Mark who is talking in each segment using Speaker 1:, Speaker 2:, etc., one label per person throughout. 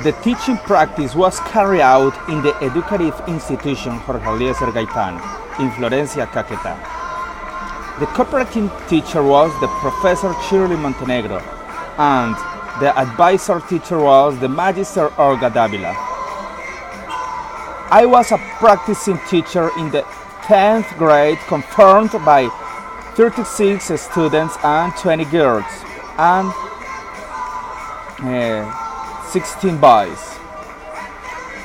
Speaker 1: The teaching practice was carried out in the educative institution Jorge Lopez in Florencia, Caquetá. The cooperating teacher was the Professor Shirley Montenegro, and the advisor teacher was the Magister Olga Davila. I was a practicing teacher in the 10th grade, confirmed by 36 students and 20 girls, and 16 boys.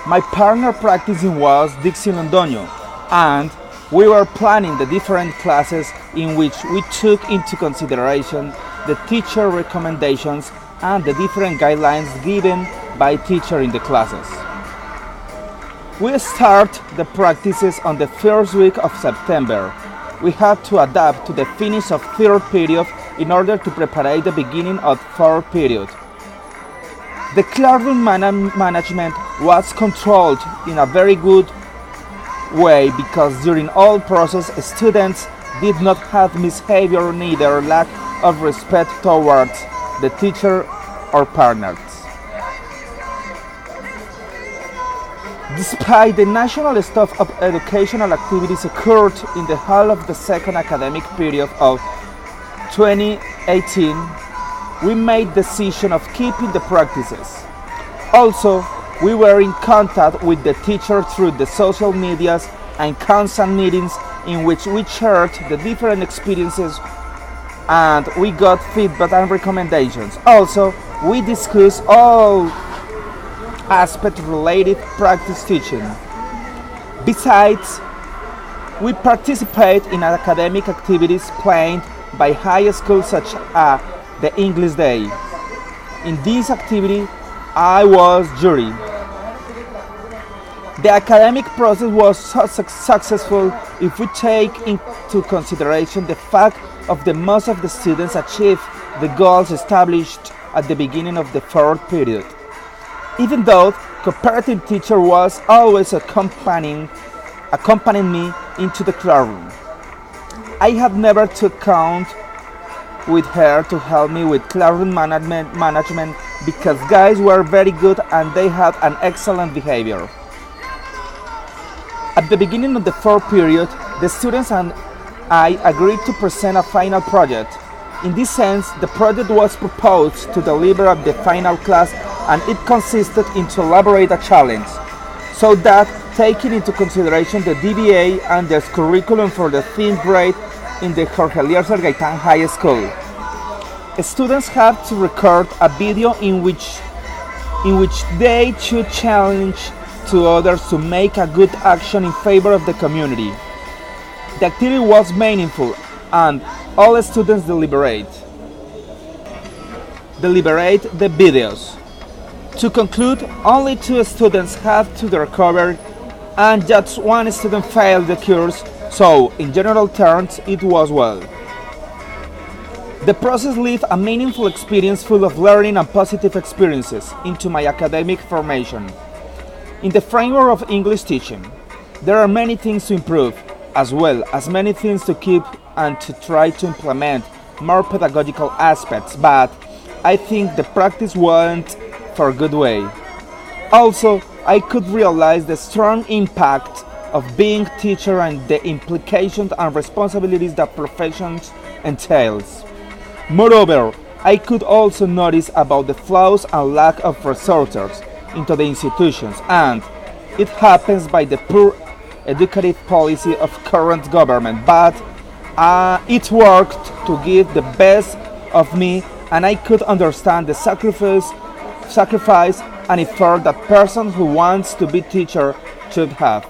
Speaker 1: My partner practicing was Dixie Londoño, and we were planning the different classes in which we took into consideration the teacher recommendations and the different guidelines given by teacher in the classes. We start the practices on the first week of September. We had to adapt to the finish of third period in order to prepare the beginning of fourth period. The classroom management was controlled in a very good way because during all process students did not have misbehavior, neither lack of respect towards the teacher or partners. Despite the national staff of educational activities occurred in the whole of the second academic period of 2018, we made decision of keeping the practices. Also, we were in contact with the teacher through the social medias and constant meetings in which we shared the different experiences and we got feedback and recommendations. Also, we discussed all aspects related practice teaching. Besides, we participate in academic activities planned by high schools such as the English Day. In this activity, I was jury. The academic process was so successful if we take into consideration the fact of the most of the students achieved the goals established at the beginning of the fourth period. Even though cooperative teacher was always accompanying me into the classroom, I had never to count with her to help me with classroom management because guys were very good and they had an excellent behavior. At the beginning of the fourth period, the students and I agreed to present a final project. In this sense, the project was proposed to deliver at the final class and it consisted in to elaborate a challenge, so that taking into consideration the DBA and the curriculum for the 10th grade in the Jorge Lopez High School. Students have to record a video in which they should challenge to others to make a good action in favor of the community. The activity was meaningful and all students deliberate the videos. To conclude, only 2 students have to recover and just 1 student failed the course, so in general terms it was well. The process left a meaningful experience full of learning and positive experiences into my academic formation. In the framework of English teaching, there are many things to improve, as well as many things to keep and to try to implement more pedagogical aspects, but I think the practice went for a good way. Also, I could realize the strong impact of being teacher and the implications and responsibilities that profession entails. Moreover, I could also notice about the flaws and lack of resources into the institutions, and it happens by the poor educative policy of current government, but it worked to give the best of me, and I could understand the sacrifice and effort that person who wants to be teacher should have.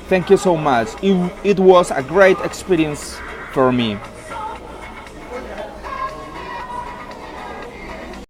Speaker 1: Thank you so much. It was a great experience for me.